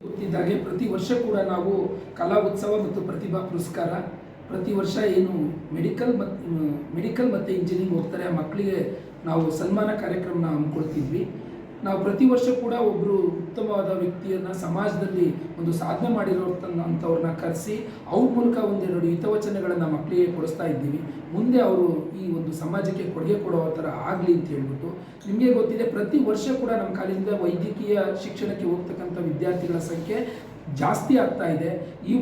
ಗೊತ್ತಿದ್ದಾಗೆ ಪ್ರತಿ ವರ್ಷ ಕೂಡ ನಾವು ಕಲಾ ಉತ್ಸವ ಮತ್ತು ಪ್ರತಿಭಾ ಪುರಸ್ಕಾರ ಪ್ರತಿ ವರ್ಷ ಏನು ಮೆಡಿಕಲ್ ಮತ್ತು ಇಂಜಿನಿಯರಿಂಗ್ ಹೋಗ್ತಾರೆ ಆ ಮಕ್ಕಳಿಗೆ ನಾವು ಸನ್ಮಾನ ಕಾರ್ಯಕ್ರಮನ ಹಮ್ಮಿಕೊಳ್ತಿದ್ವಿ. ನಾವು ಪ್ರತಿ ವರ್ಷ ಕೂಡ ಒಬ್ಬರು ಉತ್ತಮವಾದ ವ್ಯಕ್ತಿಯನ್ನು ಸಮಾಜದಲ್ಲಿ ಒಂದು ಸಾಧನೆ ಮಾಡಿರೋಂಥವ್ರನ್ನ ಕರೆಸಿ ಅವ್ರ ಮೂಲಕ ಒಂದೆರಡು ಹಿತವಚನಗಳನ್ನು ಮಕ್ಕಳಿಗೆ ಕೊಡಿಸ್ತಾ ಇದ್ದೀವಿ. ಮುಂದೆ ಅವರು ಈ ಒಂದು ಸಮಾಜಕ್ಕೆ ಕೊಡುಗೆ ಕೊಡೋ ಥರ ಆಗಲಿ ಅಂತ ಹೇಳ್ಬಿಟ್ಟು. ನಿಮಗೆ ಗೊತ್ತಿದೆ, ಪ್ರತಿ ವರ್ಷ ಕೂಡ ನಮ್ಮ ಕಾಲೇಜಿಂದ ವೈದ್ಯಕೀಯ ಶಿಕ್ಷಣಕ್ಕೆ ಹೋಗ್ತಕ್ಕಂಥ ವಿದ್ಯಾರ್ಥಿಗಳ ಸಂಖ್ಯೆ ಜಾಸ್ತಿ ಆಗ್ತಾ ಇದೆ. ಈ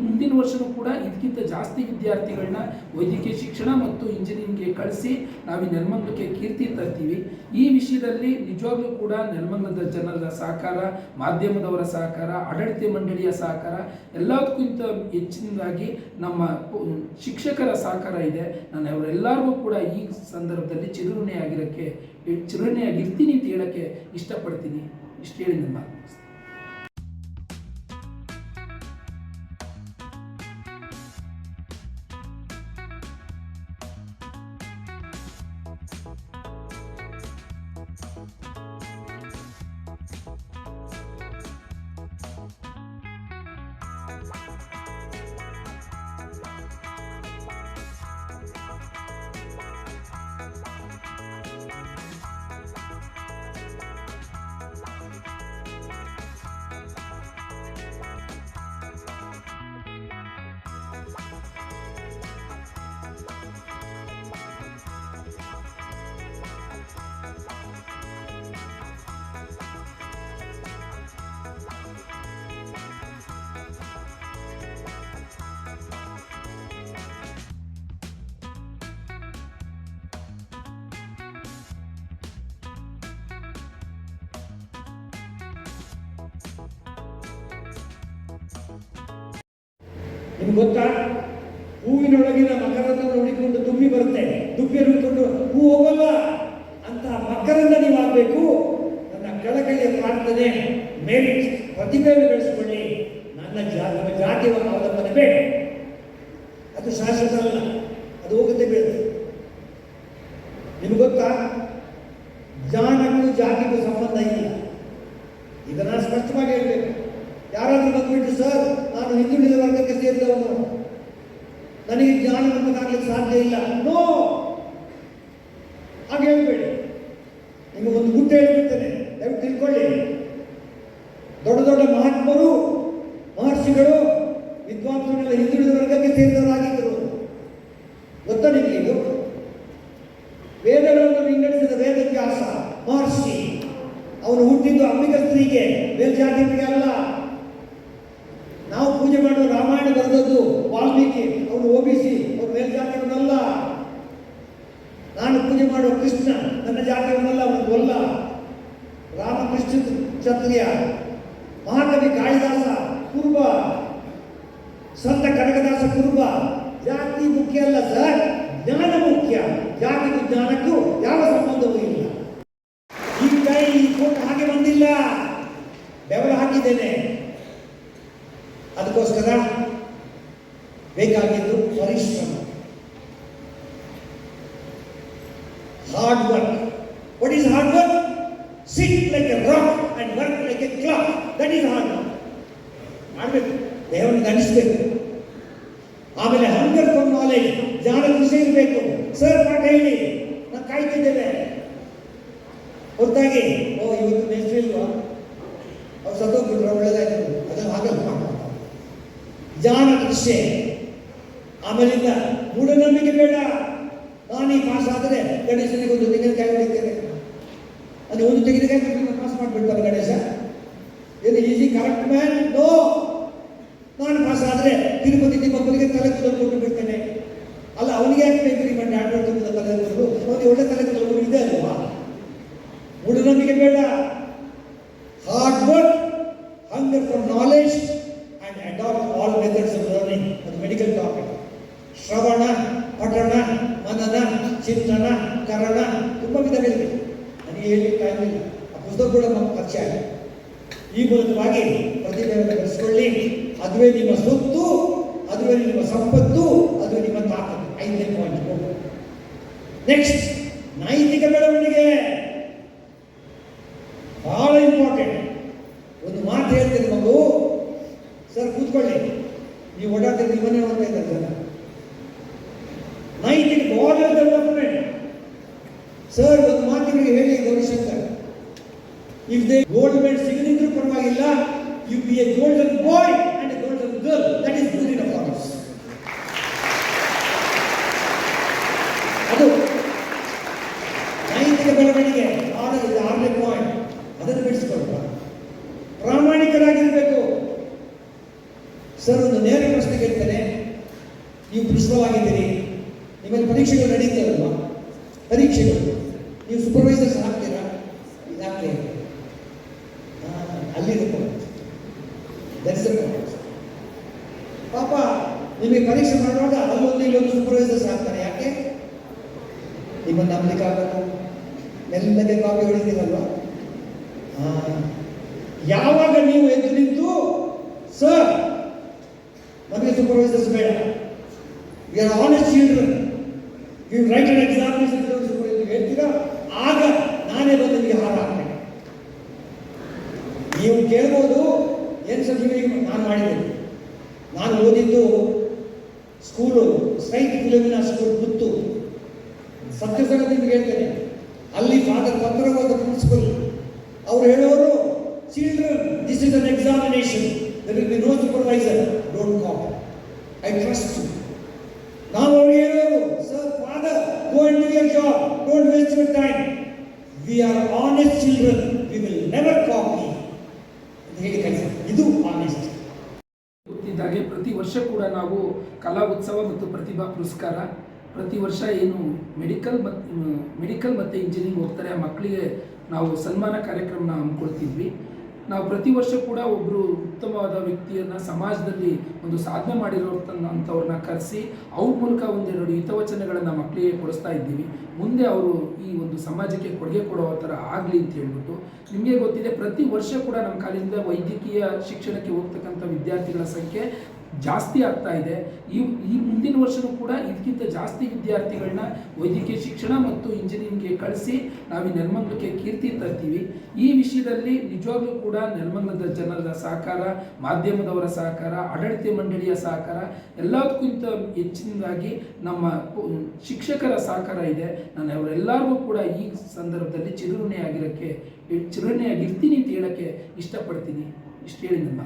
ಮುಂದಿನ ವರ್ಷವೂ ಕೂಡ ಇದಕ್ಕಿಂತ ಜಾಸ್ತಿ ವಿದ್ಯಾರ್ಥಿಗಳನ್ನ ವೈದ್ಯಕೀಯ ಶಿಕ್ಷಣ ಮತ್ತು ಇಂಜಿನಿಯರಿಂಗ್ಗೆ ಕಳಿಸಿ ನಾವು ಈ ನೆಲಮಂಗಲಕ್ಕೆ ಕೀರ್ತಿ ತರ್ತೀವಿ. ಈ ವಿಷಯದಲ್ಲಿ ನಿಜವಾಗ್ಲೂ ಕೂಡ ನೆಲಮಂಗಲದ ಜನರ ಸಹಕಾರ, ಮಾಧ್ಯಮದವರ ಸಹಕಾರ, ಆಡಳಿತ ಮಂಡಳಿಯ ಸಹಕಾರ, ಎಲ್ಲದಕ್ಕಿಂತ ಹೆಚ್ಚಿನದಾಗಿ ನಮ್ಮ ಶಿಕ್ಷಕರ ಸಹಕಾರ ಇದೆ. ನಾನು ಅವರೆಲ್ಲರಿಗೂ ಕೂಡ ಈ ಸಂದರ್ಭದಲ್ಲಿ ಚಿರಋಣಿಯಾಗಿರ್ತೀನಿ ಅಂತ ಹೇಳೋಕ್ಕೆ ಇಷ್ಟಪಡ್ತೀನಿ. ಇಷ್ಟು ಹೇಳಿ ನನ್ನ ಮಾತು. ನಿಮ್ಗೆ ಗೊತ್ತಾ, ಹೂವಿನೊಳಗಿನ ಮಕರಂದ ನೋಡಿಕೊಂಡು ದುಮ್ಮಿ ಬರುತ್ತೆ, ದುಪ್ಪಿ ನೋಡಿಕೊಂಡು ಹೂ ಹೋಗಲ್ಲ ಅಂತ ಮಕರಂದ ನೀವು ಆಗಬೇಕು. ನನ್ನ ಕಳಕಳಿಯ ಪ್ರಾರ್ಥನೆ, ಮೆರಿಟ್, ಪ್ರತಿಭೆಯನ್ನು ಬೆಳೆಸ್ಕೊಳ್ಳಿ. ನಮ್ಮ ಜಾತಿಯನ್ನು ಅವಲಂಬನೆ ಬೇಡ, ಅದು ಶಾಶ್ವತ ಅಲ್ಲ, ಅದು ಹೋಗುತ್ತೆ ಬೀಳುತ್ತೆ. ನಿಮ್ಗೆ ಗೊತ್ತಾ, ಜ್ಞಾನಕ್ಕೂ ಜಾತಿಗೂ ಸಂಬಂಧ ಇಲ್ಲ. ಇದನ್ನ ಸ್ಪಷ್ಟವಾಗಿ ಹೇಳಬೇಕು. ಯಾರಾದ್ರೂ ಬಂದ್ಬಿಟ್ಟು, ಸರ್ ನಾನು ಹಿಂದುಳಿದ ವರ್ಗಕ್ಕೆ ಸೇರಿದವನು, ನನಗೆ ಜ್ಞಾನ ನಮ್ಮದಾಗಲಿಕ್ಕೆ ಸಾಧ್ಯ ಇಲ್ಲ, ನೋ, ಹಾಗೆ ಹೇಳ್ಬೇಡಿ. ನಿಮಗೆ ಒಂದು ಗುಟ್ಟು ಹೇಳ್ಬಿಡ್ತೇನೆ, ದಯವಿಟ್ಟು ತಿಳ್ಕೊಳ್ಳಿ. ದೊಡ್ಡ ದೊಡ್ಡ ಮಹಾತ್ಮರು, ಮಹರ್ಷಿಗಳು, ವಿದ್ವಾಂಸರೆಲ್ಲ ಹಿಂದುಳಿದ ವರ್ಗಕ್ಕೆ ಸೇರಿದವರಾಗಿದ್ದರು. ಗೊತ್ತಾ ನಿಮಗೆ ಇದು? ವೇದಗಳನ್ನು ವಿಂಗಡಿಸಿದ ವೇದವ್ಯಾಸ ಮಹರ್ಷಿ, ಅವನು ಹುಟ್ಟಿದ್ದು ಅಂಬಿಕ ಸ್ತ್ರೀಗೆ, ಮೇಲ್ಜಾತಿಗೆ ಅಲ್ಲ. ನಾವು ಪೂಜೆ ಮಾಡುವ ರಾಮಾಯಣ ಬರೆದದ್ದು ವಾಲ್ಮೀಕಿ, ಅವನು OBC, ಅವನು ಮೇಲ್ಜಾತಿಯವನಲ್ಲ. ನಾನು ಪೂಜೆ ಮಾಡುವ ಕೃಷ್ಣ ನನ್ನ ಜಾತಿಯವನಲ್ಲ, ಅವನು ಗೊಲ್ಲ. ರಾಮಕೃಷ್ಣ ಕ್ಷತ್ರಿಯ, ಮಹಾಕವಿ ಕಾಳಿದಾಸ ಕುರುಬ, ಸಂತ ಕನಕದಾಸ ಕುರುಬ. ಜಾತಿ ಮುಖ್ಯ ಅಲ್ಲ ಸರ್, ಜ್ಞಾನ ಮುಖ್ಯ. ಜಾತಿಗೂ ಜ್ಞಾನಕ್ಕೂ ಯಾವ ಸಂಬಂಧವೂ ಇಲ್ಲ. ಈಗ ಈ ಫೋಟೋ ಹಾಗೆ ಬಂದಿಲ್ಲ, ಬೆವರು ಹಾಕಿದ್ದೇನೆ. ಅದಕ್ಕೋಸ್ಕರ ಬೇಕಾಗಿದ್ದು ಪರಿಶ್ರಮ, hard work. What is hard work? Sit like A rock and work like A clock. That is hard work. ಮಾಡಬೇಕು, ದೇವರನ್ನು ಧರಿಸಬೇಕು. ಆಮೇಲೆ ಹಂಗರ್ ಫಾರ್ ನಾಲೆಜ್, ಜ್ಞಾನ ಖುಷಿ ಇರಬೇಕು. ಸರ್ ಪಾಠ ಹೇಳಿ, ನಾವು ಕಾಯ್ತಿದ್ದೇವೆ. ಹೊರತಾಗಿ ಇವತ್ತು ನೆಕ್ಸ್ಟ್ ಇಲ್ವಾ, ಅವ್ರು ಸತ್ತೋಗ್ಬಿಟ್ರೆ ಒಳ್ಳೇದಾಯ್ತು, ಅದನ್ನು ಆಗಲ್ಲ. ಜ್ಞಾನ ಕೃಷಿ. ಆಮೇಲಿಂದ ಮೂಢನಂಬಿಕೆ ಬೇಡ. ನಾನೀ ಪಾಸ್ ಆದರೆ ಗಣೇಶನಿಗೆ ಒಂದು ತೆಂಗಿನಕಾಯಿ ಹೊಡಿತೇನೆ, ಅದು ಒಂದು ತೆಂಗಿನಕಾಯಿ ಪಾಸ್ ಮಾಡಿಬಿಡ್ತಾರೆ ಗಣೇಶ. ಏನು ಈಸಿ ಕರೆಕ್ಟ್ ಮ್ಯಾನ್? ನೋ. ನಾನು ಪಾಸ್ ಆದರೆ ತಿರುಪತಿ ತಿಮ್ಮಪ್ಪನಿಗೆ ತಲೆ ಕೂದಲು ಕೊಟ್ಟು ಬಿಡ್ತೇನೆ. ಅಲ್ಲ, ಅವನಿಗೆ ಯಾಕೆ ಬೇಕು ನಿಮ್ಮ ಡ್ಯಾಡ್ರ ತಲೆ ಕೂದಲು? ಅವನಿಗೆ ಒಳ್ಳೆ ತಲೆ ಕೂದಲು ಇದೆ ಅಲ್ವಾ? ಮೂಢನಂಬಿಕೆ ಬೇಡ. Hard work, hunger for knowledge and adopt all methods of learning. ಅದು ಮೆಡಿಕಲ್ ಟಾಪಿಕ್. ಶ್ರವಣ, ಪಠಣ, ಮನನ, ಚಿಂತನ, ಕರಣ, ತುಂಬ ವಿಧಗಳಿವೆ. ನನಗೆ ಹೇಳಲಿಕ್ಕಾಗಲಿಲ್ಲ, ಆ ಪುಸ್ತಕ ಕೂಡ ನಮ್ಮ ಪರಿಚಯ. ಈ ಮೂಲಕವಾಗಿ ಪ್ರತಿಭೆಯನ್ನು ಬೆಳೆಸಿಕೊಳ್ಳಿ. ಅದುವೇ ನಿಮ್ಮ ಸೊತ್ತು, ಅದುವೇ ನಿಮ್ಮ ಸಂಪತ್ತು, ಅದುವೇ ನಿಮ್ಮ ತಾಕತ್ತು. 5ನೇ ಪಾಯಿಂಟ್. ನೆಕ್ಸ್ಟ್, ನೈತಿಕ ಬೆಳವಣಿಗೆ ಬಹಳ ಇಂಪಾರ್ಟೆಂಟ್. ಒಂದು ಮಾತು ಹೇಳ್ತೇನೆ ಮಗು, ಸರ್ ಕೂತ್ಕೊಳ್ಳಿ, ನೀವು ಓಡಾಡ್ತಿದ್ರೆ ನಿಮ್ಮನ್ನೇ ನೋಡ್ತಾ ಇದ್ದಾರೆ ಜನ. ನೈತಿಕ ಮಾರಲ್ ಡೆವಲಪ್ಮೆಂಟ್. ಸರ್ ಒಂದು ಮಾತಿಗೆ ಹೇಳಿ Gaurishankar, if they gold medal ಸಿಗದಿದ್ರೂ ಪರವಾಗಿಲ್ಲ, you be a golden boy and a golden girl, that is good enough for us. ಅದು ನೈತಿಕ ಬೆಳವಣಿಗೆ. ಆರನೇ ಪಾಯಿಂಟ್, ಅದನ್ನು ಬಿಡಿಸಿಕೊಳ್ಳುವ, ಪ್ರಾಮಾಣಿಕರಾಗಿರಬೇಕು. ಸರ್ ಒಂದು ನೇರ ಪ್ರಶ್ನೆ ಕೇಳ್ತೇನೆ, ನೀವು ಪ್ರಿನ್ಸಿಪಲ್ ಆಗಿದ್ದೀರಿ, ನಿಮ್ಮಲ್ಲಿ ಪರೀಕ್ಷೆಗಳು ನಡೀತೇವಲ್ವಾ, ಪರೀಕ್ಷೆಗಳು ನೀವು ಸೂಪರ್ವೈಸರ್ಸ್ ಹಾಕ್ತೀರಾ? ಯಾಕೆ ಅಲ್ಲಿರುತ್ತೆ ಪಾಪ ನಿಮಗೆ ಪರೀಕ್ಷೆ ಮಾಡುವಾಗ ಅಲ್ಲೊಂದು ಇಲ್ಲೊಂದು ಸೂಪರ್ವೈಸರ್ಸ್ ಹಾಕ್ತಾರೆ. ಯಾಕೆ? ನಿಮ್ಮನ್ನು ನಂಬಲಿಕ್ಕೆ ಆಗಬೇಕು, ಮೆಲ್ಲಗೆ ಕಾಪಿ ಹೊಡಿತೀರಲ್ವಾ. ಯಾವಾಗ ನೀವು ಎದ್ದು ನಿಂತು ಸರ್ ನಮಗೆ ಸೂಪರ್ವೈಸರ್ಸ್ ಬೇಡ, we are honest children, we write an examination ಹೇಳ್ತೀರಾ, ಆಗ ನಾನೇ ಬಂದು ನಿಮಗೆ ಹಾರ ಹಾಕ್ತೇನೆ. ನೀವು ಕೇಳ್ಬೋದು, ಏನು ಸರ್ಟಿಫಿಕೇಟ್ ನಾನು ಮಾಡಿದ್ದೇನೆ, ನಾನು ಓದಿದ್ದು ಸ್ಕೂಲು ಸ್ಟ್ರೈಟ್ ಫಿಲಮಿನ ಸ್ಕೂಲ್ ಪುತ್ತೂರು. ಸತ್ಯ ನಿಮ್ಗೆ ಹೇಳ್ತೇನೆ, ಅಲ್ಲಿ ಫಾದರ್ ಪತ್ರವಾದ ಪ್ರಿನ್ಸಿಪಲ್ ಅವ್ರು ಹೇಳೋರು, children this is an examination, there will be no supervisor, don't copy, I trust you. ನಾವು ಅವ್ರಿಗೆ ಹೇಳೋರು, sir father go and do your job, don't waste your time, we are honest children, we will never copy ಅಂತ ಹೇಳಿ ಕಳಿಸಿ. ಇದು honest. ಗೊತ್ತಿದ್ದಾಗೆ ಪ್ರತಿ ವರ್ಷ ಕೂಡ ನಾವು ಕಲಾ ಉತ್ಸವ ಮತ್ತು ಪ್ರತಿಭಾ ಪುರಸ್ಕಾರ, ಪ್ರತಿ ವರ್ಷ ಏನು ಮೆಡಿಕಲ್ ಮತ್ತು ಇಂಜಿನಿಯರಿಂಗ್ ಹೋಗ್ತಾರೆ ಆ ಮಕ್ಕಳಿಗೆ ನಾವು ಸನ್ಮಾನ ಕಾರ್ಯಕ್ರಮನ ಹಮ್ಮಿಕೊಳ್ತಿದ್ವಿ. ನಾವು ಪ್ರತಿ ವರ್ಷ ಕೂಡ ಒಬ್ಬರು ಉತ್ತಮವಾದ ವ್ಯಕ್ತಿಯನ್ನು ಸಮಾಜದಲ್ಲಿ ಒಂದು ಸಾಧನೆ ಮಾಡಿರೋಂಥವ್ರನ್ನ ಕರೆಸಿ ಅವ್ರ ಮೂಲಕ ಒಂದೆರಡು ಹಿತವಚನಗಳನ್ನು ಮಕ್ಕಳಿಗೆ ಕೊಡಿಸ್ತಾ ಇದ್ದೀವಿ. ಮುಂದೆ ಅವರು ಈ ಒಂದು ಸಮಾಜಕ್ಕೆ ಕೊಡುಗೆ ಕೊಡೋ ಥರ ಆಗಲಿ ಅಂತ ಹೇಳ್ಬಿಟ್ಟು. ನಿಮಗೆ ಗೊತ್ತಿದೆ, ಪ್ರತಿ ವರ್ಷ ಕೂಡ ನಮ್ಮ ಕಾಲೇಜಿಂದ ವೈದ್ಯಕೀಯ ಶಿಕ್ಷಣಕ್ಕೆ ಹೋಗ್ತಕ್ಕಂಥ ವಿದ್ಯಾರ್ಥಿಗಳ ಸಂಖ್ಯೆ ಜಾಸ್ತಿ ಆಗ್ತಾ ಇದೆ. ಈ ಮುಂದಿನ ವರ್ಷವೂ ಕೂಡ ಇದಕ್ಕಿಂತ ಜಾಸ್ತಿ ವಿದ್ಯಾರ್ಥಿಗಳನ್ನ ವೈದ್ಯಕೀಯ ಶಿಕ್ಷಣ ಮತ್ತು ಇಂಜಿನಿಯರಿಂಗ್ಗೆ ಕಳಿಸಿ ನಾವು ಈ ನೆಲಮಂಗಲಕ್ಕೆ ಕೀರ್ತಿ ತರ್ತೀವಿ. ಈ ವಿಷಯದಲ್ಲಿ ನಿಜವಾಗ್ಲೂ ಕೂಡ ನೆಲಮಂಗಲದ ಜನರ ಸಹಕಾರ, ಮಾಧ್ಯಮದವರ ಸಹಕಾರ, ಆಡಳಿತ ಮಂಡಳಿಯ ಸಹಕಾರ, ಎಲ್ಲದಕ್ಕಿಂತ ಹೆಚ್ಚಿನದಾಗಿ ನಮ್ಮ ಶಿಕ್ಷಕರ ಸಹಕಾರ ಇದೆ. ನಾನು ಅವರೆಲ್ಲರಿಗೂ ಕೂಡ ಈ ಸಂದರ್ಭದಲ್ಲಿ ಚಿರಋಣಿಯಾಗಿರ್ತೀನಿ ಅಂತ ಹೇಳೋಕ್ಕೆ ಇಷ್ಟಪಡ್ತೀನಿ. ಇಷ್ಟು ಹೇಳಿ ನನ್ನ